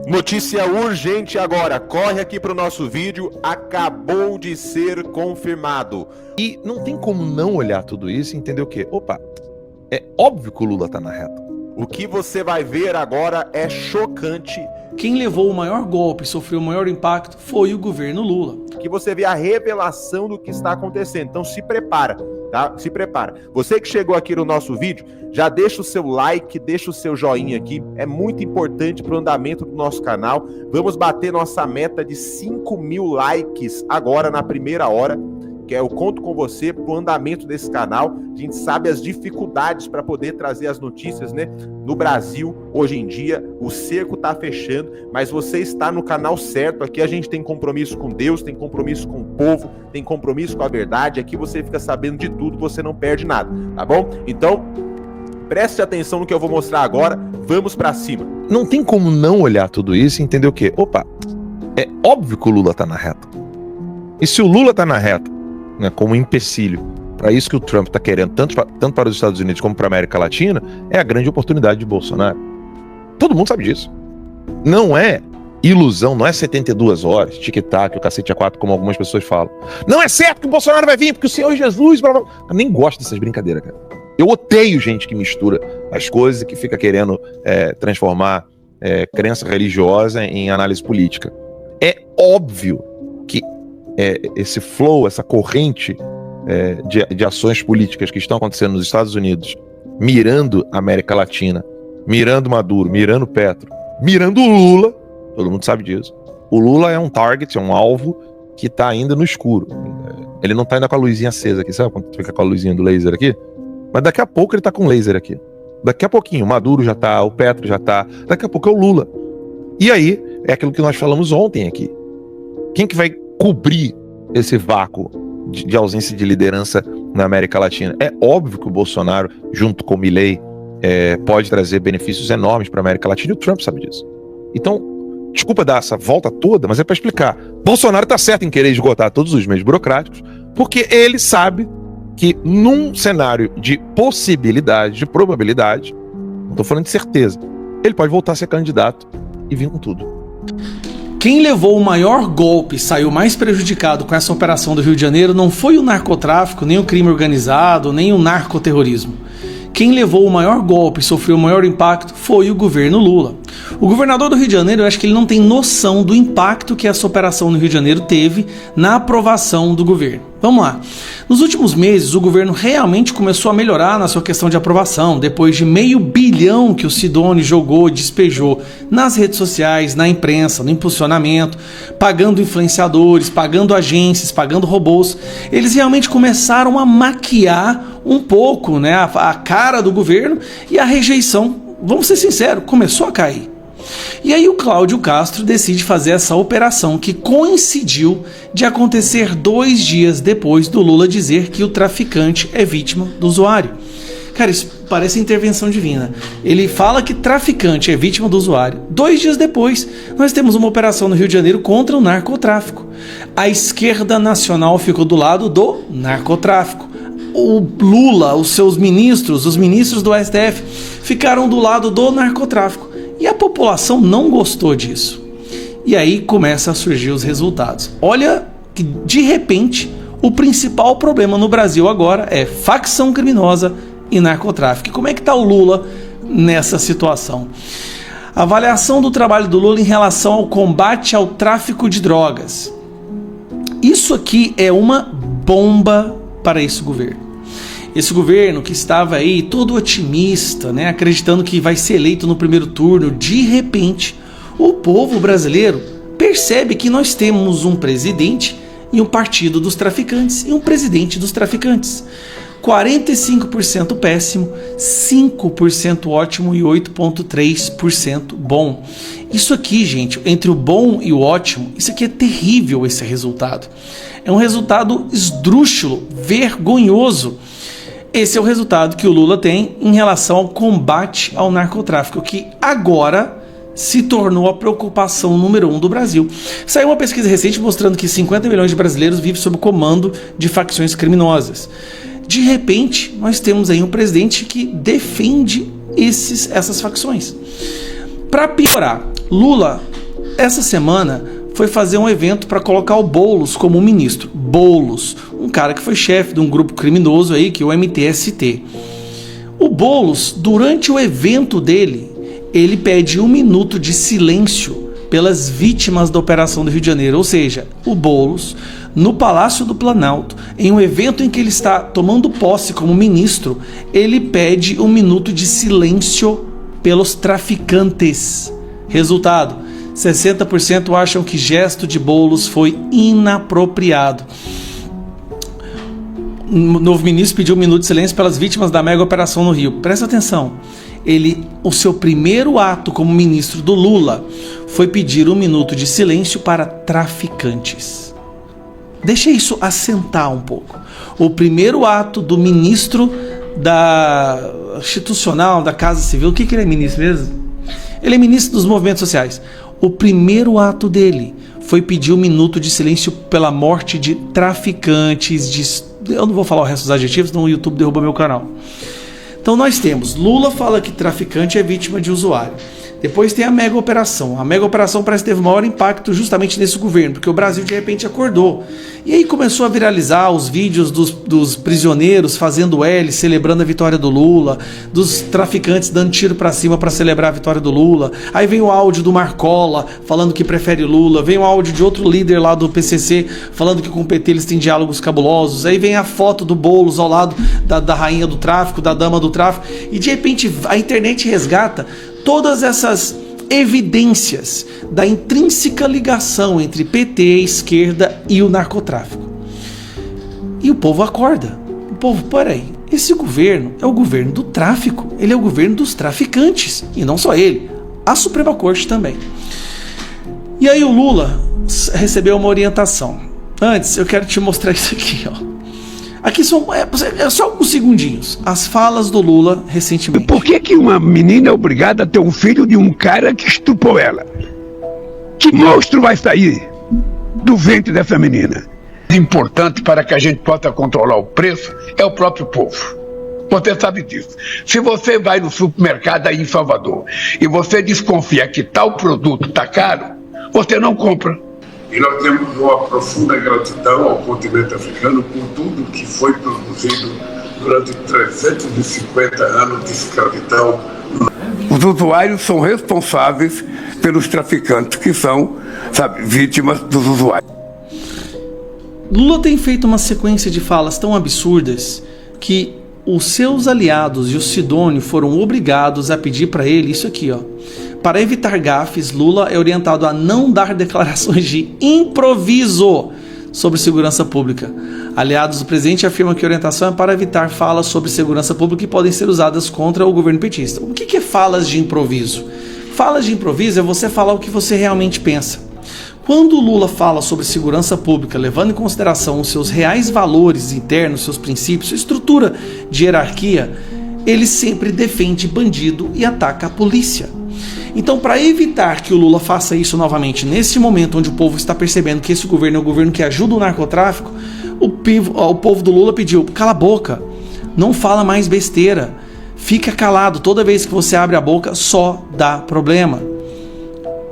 Notícia urgente agora, corre aqui pro nosso vídeo, acabou de ser confirmado. E não tem como não olhar tudo isso e entender o quê? Opa, é óbvio que o Lula tá na reta. O que você vai ver agora é chocante. Quem levou o maior golpe e sofreu o maior impacto foi o governo Lula. Que você vê a revelação do que está acontecendo, então se prepara, tá? Se prepara. Você que chegou aqui no nosso vídeo, já deixa o seu like, deixa o seu joinha aqui, é muito importante para o andamento do nosso canal. Vamos bater nossa meta de 5.000 likes agora na primeira hora, que eu conto com você para o andamento desse canal. A gente sabe as dificuldades para poder trazer as notícias, né? No Brasil, hoje em dia, o cerco está fechando, mas você está no canal certo. Aqui a gente tem compromisso com Deus, tem compromisso com o povo, tem compromisso com a verdade. Aqui você fica sabendo de tudo, você não perde nada, tá bom? Então, preste atenção no que eu vou mostrar agora, vamos para cima. Não tem como não olhar tudo isso e entender o quê? Opa, é óbvio que o Lula tá na reta. E se o Lula tá na reta, né, como empecilho para isso que o Trump está querendo, tanto para os Estados Unidos como para a América Latina, é a grande oportunidade de Bolsonaro. Todo mundo sabe disso. Não é ilusão, não é 72 horas, tic-tac, o cacete A4, como algumas pessoas falam. Não é certo que o Bolsonaro vai vir, porque o Senhor Jesus... Blá, blá. Eu nem gosto dessas brincadeiras, cara. Eu odeio gente que mistura as coisas e que fica querendo transformar crença religiosa em análise política. É óbvio que esse flow, essa corrente de ações políticas que estão acontecendo nos Estados Unidos, mirando a América Latina, mirando Maduro, mirando Petro, mirando o Lula, todo mundo sabe disso. O Lula é um target, é um alvo que está ainda no escuro. Ele não está ainda com a luzinha acesa aqui, sabe quando fica com a luzinha do laser aqui? Mas daqui a pouco ele está com laser aqui. Daqui a pouquinho, o Maduro já está, o Petro já está, daqui a pouco é o Lula. E aí, é aquilo que nós falamos ontem aqui. Quem que vai cobrir esse vácuo de ausência de liderança na América Latina? É óbvio que o Bolsonaro, junto com o Milei, pode trazer benefícios enormes para a América Latina, e o Trump sabe disso. Então, desculpa dar essa volta toda, mas é para explicar. Bolsonaro está certo em querer esgotar todos os meios burocráticos, porque ele sabe que num cenário de possibilidade, de probabilidade, não estou falando de certeza, ele pode voltar a ser candidato e vir com tudo. Quem levou o maior golpe e saiu mais prejudicado com essa operação do Rio de Janeiro não foi o narcotráfico, nem o crime organizado, nem o narcoterrorismo. Quem levou o maior golpe e sofreu o maior impacto foi o governo Lula. O governador do Rio de Janeiro, eu acho que ele não tem noção do impacto que essa operação no Rio de Janeiro teve na aprovação do governo. Vamos lá. Nos últimos meses, o governo realmente começou a melhorar na sua questão de aprovação, depois de R$500 bilhão que o Sidoni jogou, despejou nas redes sociais, na imprensa, no impulsionamento, pagando influenciadores, pagando agências, pagando robôs. Eles realmente começaram a maquiar um pouco, né, a cara do governo, e a rejeição, vamos ser sinceros, começou a cair. E aí o Cláudio Castro decide fazer essa operação que coincidiu de acontecer 2 dias depois do Lula dizer que o traficante é vítima do usuário. Cara, isso parece intervenção divina. Ele fala que traficante é vítima do usuário. 2 dias depois, nós temos uma operação no Rio de Janeiro contra o narcotráfico. A esquerda nacional ficou do lado do narcotráfico. O Lula, os seus ministros, os ministros do STF, ficaram do lado do narcotráfico. E a população não gostou disso. E aí começam a surgir os resultados. Olha que, de repente, o principal problema no Brasil agora é facção criminosa e narcotráfico. E como é que está o Lula nessa situação? Avaliação do trabalho do Lula em relação ao combate ao tráfico de drogas. Isso aqui é uma bomba para esse governo. Esse governo que estava aí todo otimista, né, acreditando que vai ser eleito no primeiro turno, de repente, o povo brasileiro percebe que nós temos um presidente e um partido dos traficantes e um presidente dos traficantes. 45% péssimo, 5% ótimo e 8,3% bom. Isso aqui, gente, entre o bom e o ótimo, isso aqui é terrível, esse resultado. É um resultado esdrúxulo, vergonhoso. Esse é o resultado que o Lula tem em relação ao combate ao narcotráfico, que agora se tornou a preocupação número 1 do Brasil. Saiu uma pesquisa recente mostrando que 50 milhões de brasileiros vivem sob o comando de facções criminosas. De repente, nós temos aí um presidente que defende essas facções. Para piorar, Lula essa semana foi fazer um evento para colocar o Boulos como ministro. Boulos, um cara que foi chefe de um grupo criminoso aí, que é o MTST. O Boulos, durante o evento dele, ele pede 1 minuto de silêncio pelas vítimas da Operação do Rio de Janeiro. Ou seja, o Boulos, no Palácio do Planalto, em um evento em que ele está tomando posse como ministro, ele pede 1 minuto de silêncio pelos traficantes. Resultado, 60% acham que gesto de Boulos foi inapropriado. O novo ministro pediu 1 minuto de silêncio pelas vítimas da mega operação no Rio. Presta atenção, o seu primeiro ato como ministro do Lula foi pedir 1 minuto de silêncio para traficantes. Deixa isso assentar um pouco. O primeiro ato do ministro da institucional, da Casa Civil, o que ele é ministro mesmo? Ele é ministro dos movimentos sociais. O primeiro ato dele foi pedir 1 minuto de silêncio pela morte de traficantes, eu não vou falar o resto dos adjetivos, senão o YouTube derruba meu canal. Então nós temos, Lula fala que traficante é vítima de usuário. Depois tem a mega operação. A mega operação parece que teve maior impacto justamente nesse governo, porque o Brasil de repente acordou. E aí começou a viralizar os vídeos dos prisioneiros fazendo L, celebrando a vitória do Lula, dos traficantes dando tiro pra cima para celebrar a vitória do Lula. Aí vem o áudio do Marcola falando que prefere Lula, vem o áudio de outro líder lá do PCC falando que com o PT eles têm diálogos cabulosos. Aí vem a foto do Boulos ao lado da rainha do tráfico, da dama do tráfico, e de repente a internet resgata todas essas evidências da intrínseca ligação entre PT, esquerda e o narcotráfico. E o povo acorda. O povo, peraí, esse governo é o governo do tráfico, ele é o governo dos traficantes. E não só ele, a Suprema Corte também. E aí o Lula recebeu uma orientação. Antes, eu quero te mostrar isso aqui, ó. Aqui são só alguns segundinhos. As falas do Lula recentemente. Por que uma menina é obrigada a ter um filho de um cara que estuprou ela? Que monstro vai sair do ventre dessa menina? Importante para que a gente possa controlar o preço é o próprio povo. Você sabe disso. Se você vai no supermercado aí em Salvador e você desconfia que tal produto está caro, você não compra. E nós temos uma profunda gratidão ao continente africano por tudo que foi produzido durante 350 anos de escravidão. Os usuários são responsáveis pelos traficantes que são, vítimas dos usuários. Lula tem feito uma sequência de falas tão absurdas que os seus aliados e o Sidônio foram obrigados a pedir para ele isso aqui, ó. Para evitar gafes, Lula é orientado a não dar declarações de improviso sobre segurança pública. Aliados do presidente afirmam que a orientação é para evitar falas sobre segurança pública que podem ser usadas contra o governo petista. O que é falas de improviso? Falas de improviso é você falar o que você realmente pensa. Quando o Lula fala sobre segurança pública, levando em consideração os seus reais valores internos, seus princípios, sua estrutura de hierarquia, ele sempre defende bandido e ataca a polícia. Então, para evitar que o Lula faça isso novamente, nesse momento onde o povo está percebendo que esse governo é um governo que ajuda o narcotráfico, o povo do Lula pediu, cala a boca, não fala mais besteira, fica calado, toda vez que você abre a boca só dá problema.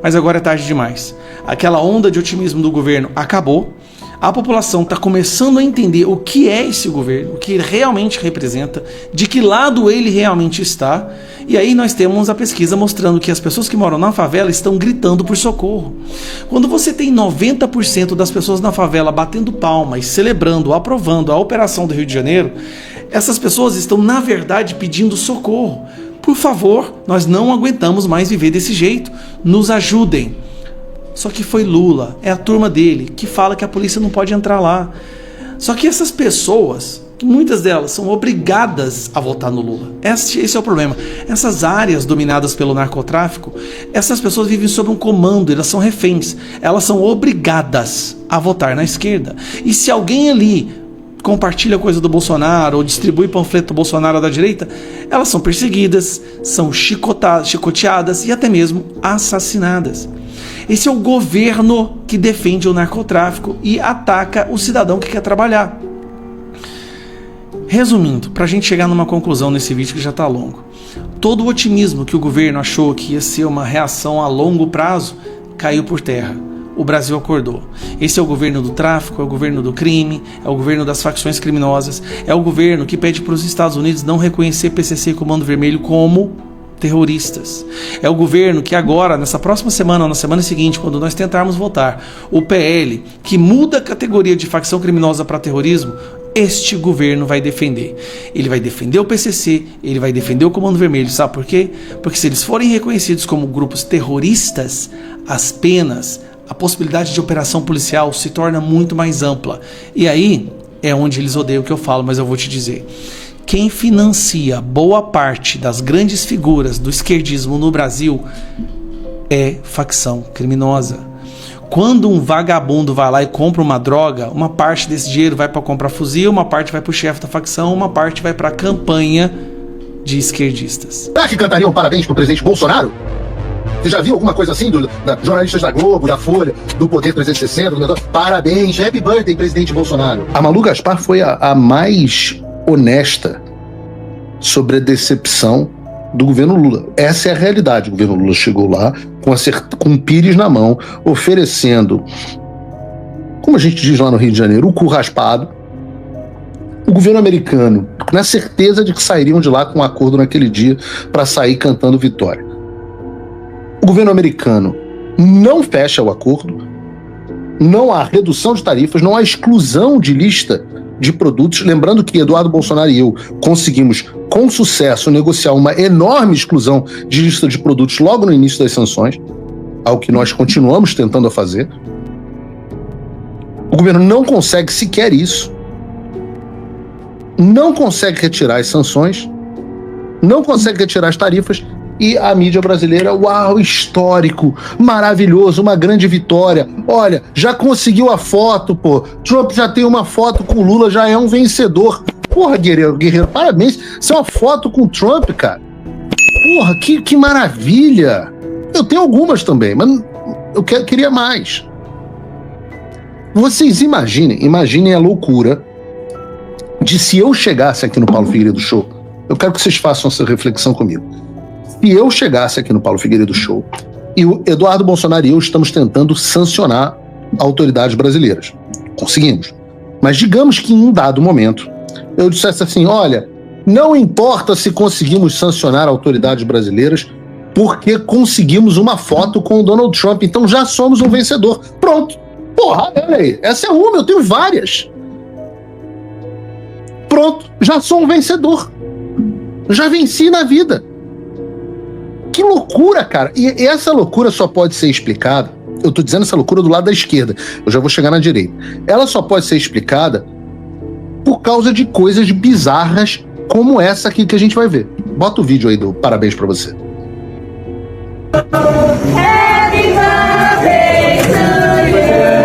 Mas agora é tarde demais. Aquela onda de otimismo do governo acabou, a população está começando a entender o que é esse governo, o que ele realmente representa, de que lado ele realmente está. E aí nós temos a pesquisa mostrando que as pessoas que moram na favela estão gritando por socorro. Quando você tem 90% das pessoas na favela batendo palma e celebrando, aprovando a operação do Rio de Janeiro, essas pessoas estão na verdade pedindo socorro. Por favor, nós não aguentamos mais viver desse jeito, nos ajudem. Só que foi Lula, é a turma dele, que fala que a polícia não pode entrar lá. Só que essas pessoas, muitas delas são obrigadas a votar no Lula. Esse é o problema. Essas áreas dominadas pelo narcotráfico, essas pessoas vivem sob um comando, elas são reféns. Elas são obrigadas a votar na esquerda. E se alguém ali compartilha coisa do Bolsonaro ou distribui panfleto do Bolsonaro da direita, elas são perseguidas, são chicoteadas e até mesmo assassinadas. Esse é o governo que defende o narcotráfico e ataca o cidadão que quer trabalhar. Resumindo, para a gente chegar numa conclusão nesse vídeo que já está longo, todo o otimismo que o governo achou que ia ser uma reação a longo prazo caiu por terra. O Brasil acordou. Esse é o governo do tráfico, é o governo do crime, é o governo das facções criminosas, é o governo que pede para os Estados Unidos não reconhecer PCC e Comando Vermelho como terroristas. É o governo que agora, nessa próxima semana ou na semana seguinte, quando nós tentarmos votar o PL, que muda a categoria de facção criminosa para terrorismo, este governo vai defender. Ele vai defender o PCC, ele vai defender o Comando Vermelho. Sabe por quê? Porque se eles forem reconhecidos como grupos terroristas, as penas, a possibilidade de operação policial se torna muito mais ampla. E aí é onde eles odeiam o que eu falo, mas eu vou te dizer. Quem financia boa parte das grandes figuras do esquerdismo no Brasil é facção criminosa. Quando um vagabundo vai lá e compra uma droga, uma parte desse dinheiro vai para comprar fuzil, uma parte vai para o chefe da facção, uma parte vai para a campanha de esquerdistas. Será que cantariam parabéns pro presidente Bolsonaro? Você já viu alguma coisa assim jornalistas da Globo, da Folha, do Poder 360? Parabéns, happy birthday, presidente Bolsonaro. A Malu Gaspar foi a mais honesta sobre a decepção do governo Lula. Essa é a realidade. O governo Lula chegou lá com um pires na mão, oferecendo, como a gente diz lá no Rio de Janeiro, o cu raspado. O governo americano, na certeza de que sairiam de lá com um acordo naquele dia para sair cantando vitória. O governo americano não fecha o acordo, não há redução de tarifas, não há exclusão de lista de produtos. Lembrando que Eduardo Bolsonaro e eu conseguimos, com sucesso, negociar uma enorme exclusão de lista de produtos logo no início das sanções, algo que nós continuamos tentando a fazer. O governo não consegue sequer isso, não consegue retirar as sanções, não consegue retirar as tarifas. E a mídia brasileira, uau, histórico, maravilhoso, uma grande vitória. Olha, já conseguiu a foto, pô. Trump já tem uma foto com Lula, já é um vencedor. Porra, guerreiro, parabéns. Isso é uma foto com Trump, cara. Porra, que maravilha. Eu tenho algumas também, mas eu queria mais. Vocês imaginem a loucura de se eu chegasse aqui no Paulo Figueiredo Show. Eu quero que vocês façam essa reflexão comigo. Se eu chegasse aqui no Paulo Figueiredo Show e o Eduardo Bolsonaro e eu estamos tentando sancionar autoridades brasileiras. Conseguimos. Mas digamos que em um dado momento eu dissesse assim, olha, não importa se conseguimos sancionar autoridades brasileiras porque conseguimos uma foto com o Donald Trump, então já somos um vencedor. Pronto. Porra, olha aí, essa é uma, eu tenho várias. Pronto, já sou um vencedor. Já venci na vida. Que loucura, cara. E essa loucura só pode ser explicada, eu tô dizendo essa loucura do lado da esquerda, eu já vou chegar na direita. Ela só pode ser explicada por causa de coisas bizarras como essa aqui que a gente vai ver. Bota o vídeo aí do parabéns pra você. Happy birthday to you.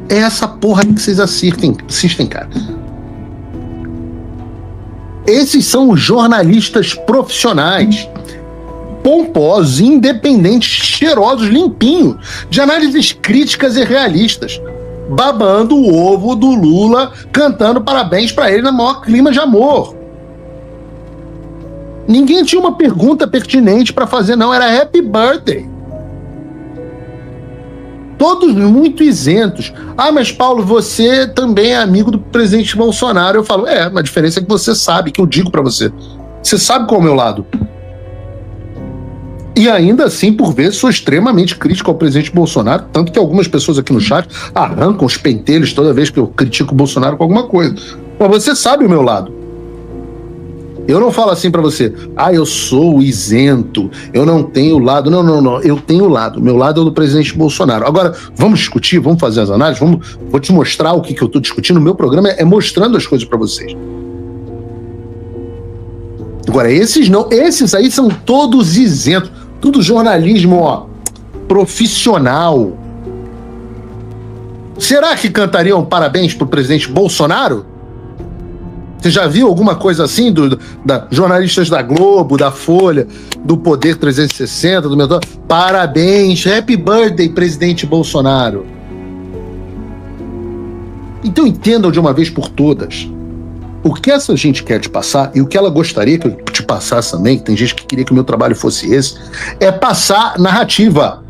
É essa porra que vocês assistem, cara. Esses são os jornalistas profissionais, pomposos, independentes, cheirosos, limpinhos, de análises críticas e realistas, babando o ovo do Lula, cantando parabéns pra ele no maior clima de amor. Ninguém tinha uma pergunta pertinente pra fazer, não, era happy birthday. Todos muito isentos. Ah, mas Paulo, você também é amigo do presidente Bolsonaro. Eu falo, mas a diferença é que você sabe, que eu digo pra você. Você sabe qual é o meu lado. E ainda assim, por vezes, sou extremamente crítico ao presidente Bolsonaro, tanto que algumas pessoas aqui no chat arrancam os pentelhos toda vez que eu critico o Bolsonaro com alguma coisa. Mas você sabe o meu lado. Eu não falo assim pra você, eu sou isento, eu não tenho lado. Não, eu tenho lado. Meu lado é o do presidente Bolsonaro. Agora, vamos discutir, vamos fazer as análises, vou te mostrar o que eu tô discutindo. O meu programa é mostrando as coisas pra vocês. Agora, esses aí são todos isentos, tudo jornalismo, profissional. Será que cantariam parabéns pro presidente Bolsonaro? Você já viu alguma coisa assim da jornalistas da Globo, da Folha, do Poder 360, do meu... Parabéns, happy birthday, presidente Bolsonaro. Então entendam de uma vez por todas o que essa gente quer te passar e o que ela gostaria que eu te passasse também, que tem gente que queria que o meu trabalho fosse esse, é passar narrativa.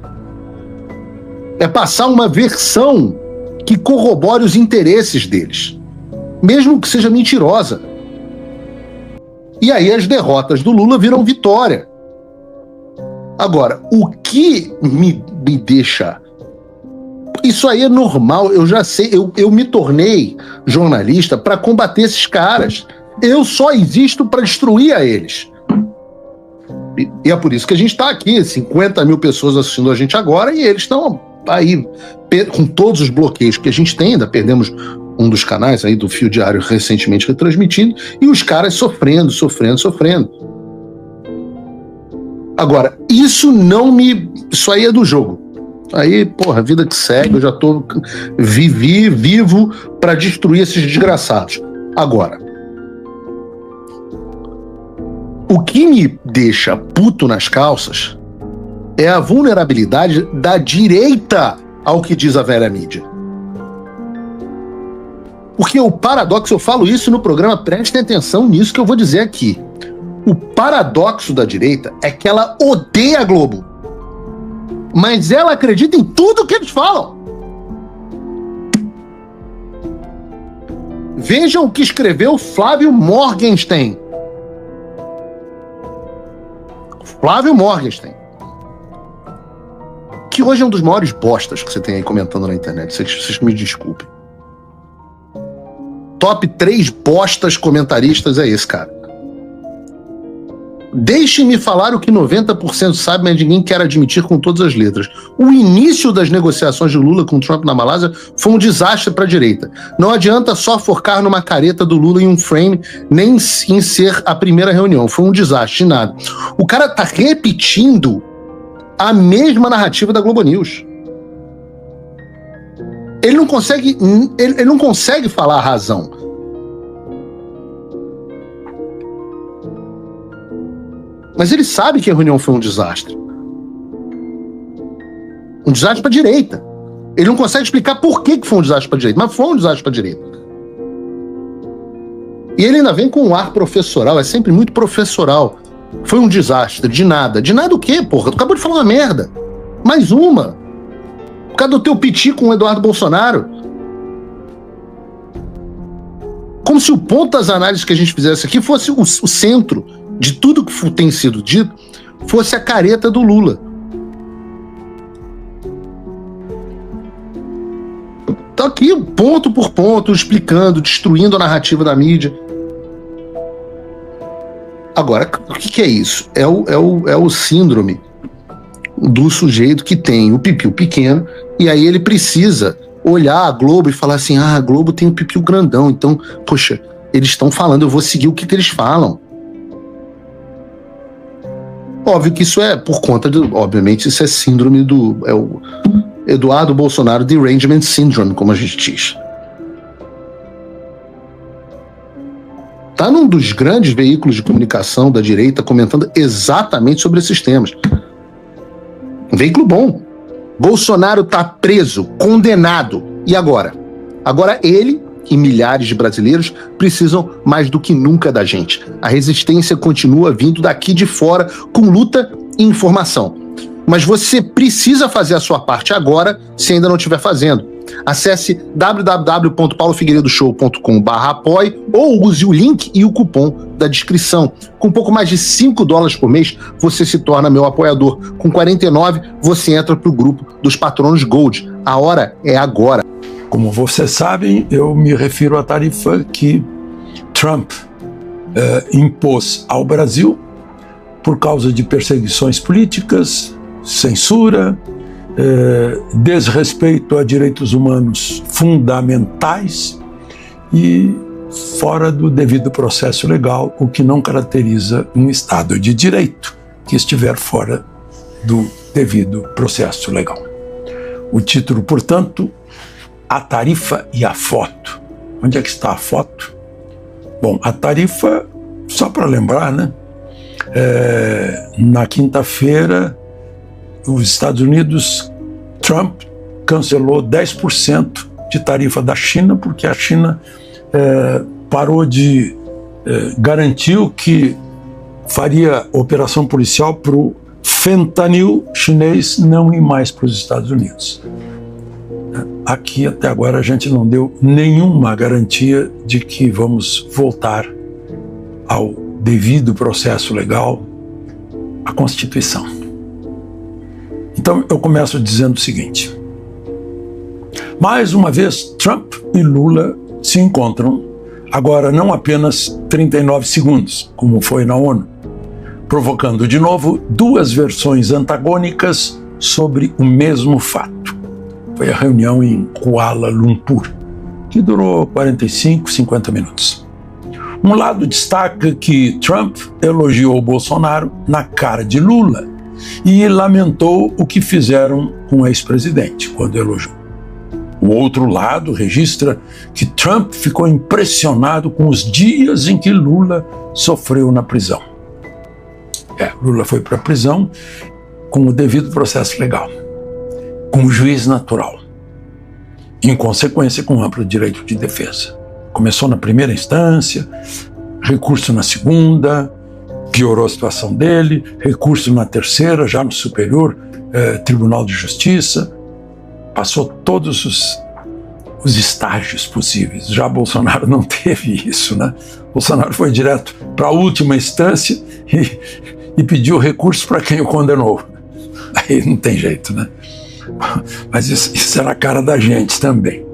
É passar uma versão que corrobore os interesses deles, mesmo que seja mentirosa. E aí as derrotas do Lula viram vitória. Agora, o que me deixa... Isso aí é normal, eu já sei, eu me tornei jornalista para combater esses caras. Eu só existo para destruir a eles. E é por isso que a gente está aqui, 50 mil pessoas assistindo a gente agora, e eles estão aí com todos os bloqueios que a gente tem. Ainda perdemos um dos canais aí do Fio Diário recentemente retransmitindo, e os caras sofrendo. Agora, isso aí é do jogo. Aí, porra, vida que segue, eu já tô vivo para destruir esses desgraçados. Agora, o que me deixa puto nas calças é a vulnerabilidade da direita ao que diz a velha mídia. Porque o paradoxo, eu falo isso no programa, prestem atenção nisso que eu vou dizer aqui. O paradoxo da direita é que ela odeia a Globo, mas ela acredita em tudo que eles falam. Vejam o que escreveu Flávio Morgenstern. Que hoje é um dos maiores bostas que você tem aí comentando na internet. Vocês me desculpem. Top 3 bostas comentaristas é esse, cara. Deixe-me falar o que 90% sabe, mas ninguém quer admitir com todas as letras. O início das negociações de Lula com Trump na Malásia foi um desastre para a direita. Não adianta só focar numa careta do Lula em um frame, nem em ser a primeira reunião. Foi um desastre, de nada. O cara tá repetindo a mesma narrativa da Globo News. Ele não consegue falar a razão. Mas ele sabe que a reunião foi um desastre. Um desastre para a direita. Ele não consegue explicar por que foi um desastre para a direita, mas foi um desastre para a direita. E ele ainda vem com um ar professoral, é sempre muito professoral. Foi um desastre, de nada. De nada o quê, porra? Tu acabou de falar uma merda. Mais uma. Por causa do teu piti com o Eduardo Bolsonaro. Como se o ponto das análises que a gente fizesse aqui fosse o centro de tudo que tem sido dito, fosse a careta do Lula. Tá aqui, ponto por ponto, explicando, destruindo a narrativa da mídia. Agora, o que é isso? É o síndrome do sujeito que tem o pipiu pequeno, e aí ele precisa olhar a Globo e falar assim, a Globo tem o pipiu grandão, então, poxa, eles estão falando, eu vou seguir o que eles falam. Óbvio que isso é por conta obviamente, isso é síndrome é o Eduardo Bolsonaro Derangement Syndrome, como a gente diz. Tá num dos grandes veículos de comunicação da direita comentando exatamente sobre esses temas. Um veículo bom. Bolsonaro tá preso, condenado. E agora? Agora ele e milhares de brasileiros precisam mais do que nunca da gente. A resistência continua vindo daqui de fora com luta e informação. Mas você precisa fazer a sua parte agora, se ainda não estiver fazendo. Acesse www.paulofigueiredoshow.com/apoie ou use o link e o cupom da descrição. Com um pouco mais de $5 por mês, você se torna meu apoiador. Com 49, você entra para o grupo dos patronos Gold. A hora é agora. Como vocês sabem, eu me refiro à tarifa que Trump impôs ao Brasil por causa de perseguições políticas, censura, desrespeito a direitos humanos fundamentais e fora do devido processo legal, o que não caracteriza um Estado de direito que estiver fora do devido processo legal. O título, portanto, A Tarifa e a Foto. Onde é que está a foto? Bom, a tarifa, só para lembrar, né? Na quinta-feira, os Estados Unidos, Trump cancelou 10% de tarifa da China, porque a China garantiu que faria operação policial para o fentanil chinês não ir mais para os Estados Unidos. Aqui, até agora, a gente não deu nenhuma garantia de que vamos voltar ao devido processo legal, à Constituição. Então, eu começo dizendo o seguinte. Mais uma vez, Trump e Lula se encontram, agora não apenas 39 segundos, como foi na ONU, provocando de novo duas versões antagônicas sobre o mesmo fato. Foi a reunião em Kuala Lumpur, que durou 45, 50 minutos. Um lado destaca que Trump elogiou Bolsonaro na cara de Lula e lamentou o que fizeram com o ex-presidente quando elogiou. O outro lado registra que Trump ficou impressionado com os dias em que Lula sofreu na prisão. Lula foi para a prisão com o devido processo legal, com o juiz natural, em consequência com amplo direito de defesa. Começou na primeira instância, recurso na segunda, piorou a situação dele, recurso na terceira, já no Superior Tribunal de Justiça, passou todos os estágios possíveis. Já Bolsonaro não teve isso, né? Bolsonaro foi direto para a última instância e pediu recurso para quem o condenou. Aí não tem jeito, né? Mas isso era a cara da gente também.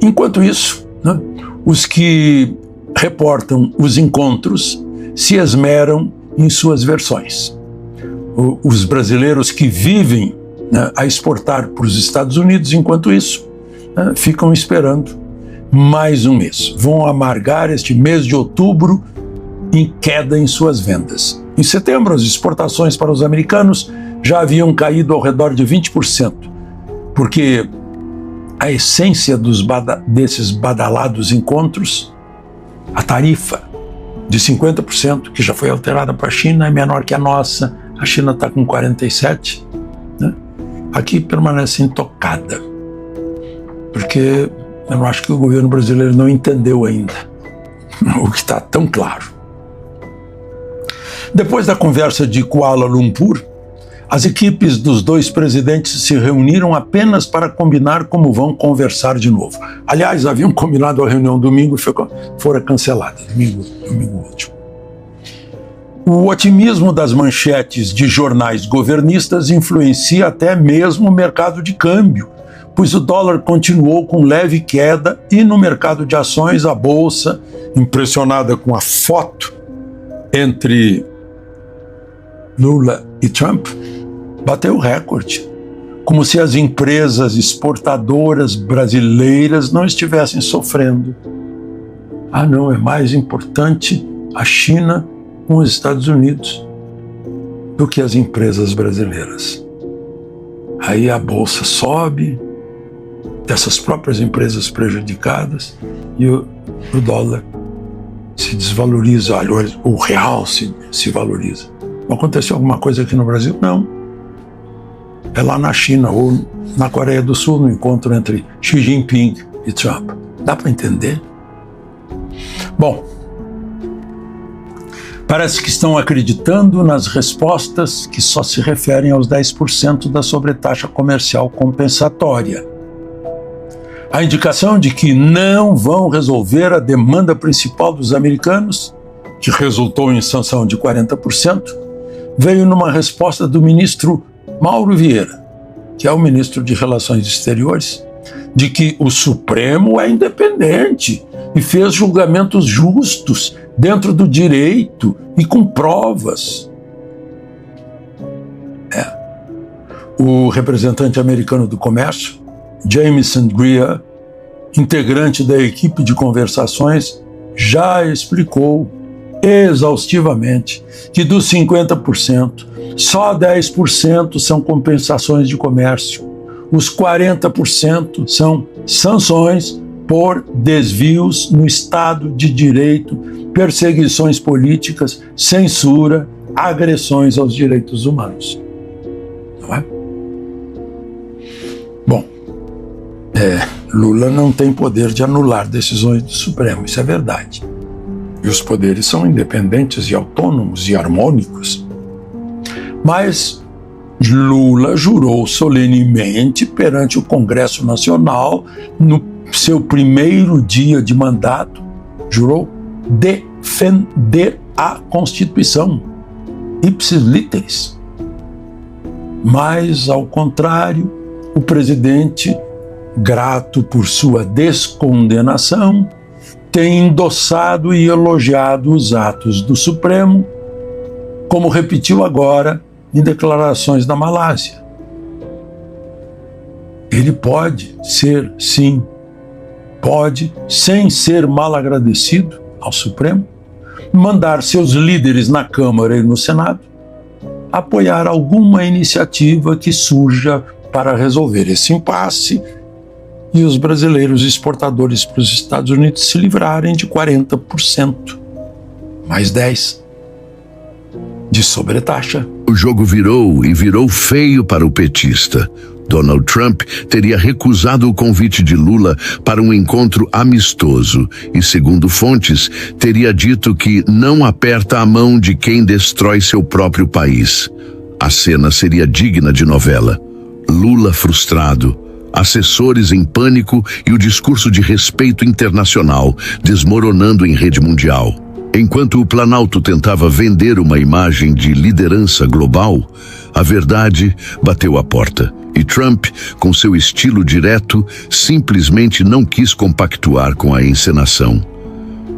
Enquanto isso, né, os que reportam os encontros se esmeram em suas versões. Os brasileiros que vivem, né, a exportar para os Estados Unidos, enquanto isso, né, ficam esperando mais um mês. Vão amargar este mês de outubro em queda em suas vendas. Em setembro, as exportações para os americanos já haviam caído ao redor de 20%, porque a essência desses badalados encontros, a tarifa de 50%, que já foi alterada para a China, é menor que a nossa. A China está com 47%, né? Aqui permanece intocada, porque eu acho que o governo brasileiro não entendeu ainda o que está tão claro. Depois da conversa de Kuala Lumpur, as equipes dos dois presidentes se reuniram apenas para combinar como vão conversar de novo. Aliás, haviam combinado a reunião domingo e fora cancelada, domingo último. O otimismo das manchetes de jornais governistas influencia até mesmo o mercado de câmbio, pois o dólar continuou com leve queda e no mercado de ações a bolsa, impressionada com a foto entre Lula e Trump, bateu recorde, como se as empresas exportadoras brasileiras não estivessem sofrendo. Não, é mais importante a China com os Estados Unidos do que as empresas brasileiras. Aí a bolsa sobe, dessas próprias empresas prejudicadas, e o dólar se desvaloriza, o real se valoriza. Não aconteceu alguma coisa aqui no Brasil? Não. É lá na China ou na Coreia do Sul, no encontro entre Xi Jinping e Trump. Dá para entender? Bom, parece que estão acreditando nas respostas que só se referem aos 10% da sobretaxa comercial compensatória. A indicação de que não vão resolver a demanda principal dos americanos, que resultou em sanção de 40%, veio numa resposta do ministro Mauro Vieira, que é o ministro de Relações Exteriores, de que o Supremo é independente e fez julgamentos justos dentro do direito e com provas. O representante americano do comércio, Jameson Greer, integrante da equipe de conversações, já explicou exaustivamente que dos 50%, só 10% são compensações de comércio. Os 40% são sanções por desvios no Estado de Direito, perseguições políticas, censura, agressões aos direitos humanos. Não é? Bom, Lula não tem poder de anular decisões do Supremo, isso é verdade. E os poderes são independentes e autônomos e harmônicos. Mas Lula jurou solenemente perante o Congresso Nacional, no seu primeiro dia de mandato, jurou defender a Constituição, ipsis literis. Mas, ao contrário, o presidente, grato por sua descondenação, tem endossado e elogiado os atos do Supremo, como repetiu agora em declarações da Malásia. Ele pode ser, sim, pode, sem ser mal agradecido ao Supremo, mandar seus líderes na Câmara e no Senado apoiar alguma iniciativa que surja para resolver esse impasse e os brasileiros exportadores para os Estados Unidos se livrarem de 40%, mais 10% de sobretaxa. O jogo virou e virou feio para o petista. Donald Trump teria recusado o convite de Lula para um encontro amistoso e, segundo fontes, teria dito que não aperta a mão de quem destrói seu próprio país. A cena seria digna de novela. Lula frustrado, assessores em pânico e o discurso de respeito internacional desmoronando em rede mundial. Enquanto o Planalto tentava vender uma imagem de liderança global, a verdade bateu à porta. E Trump, com seu estilo direto, simplesmente não quis compactuar com a encenação.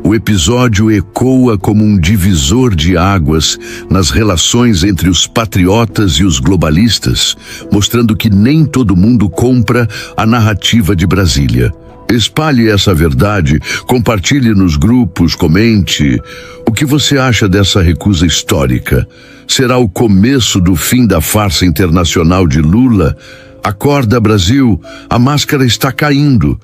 O episódio ecoa como um divisor de águas nas relações entre os patriotas e os globalistas, mostrando que nem todo mundo compra a narrativa de Brasília. Espalhe essa verdade, compartilhe nos grupos, comente. O que você acha dessa recusa histórica? Será o começo do fim da farsa internacional de Lula? Acorda, Brasil, a máscara está caindo.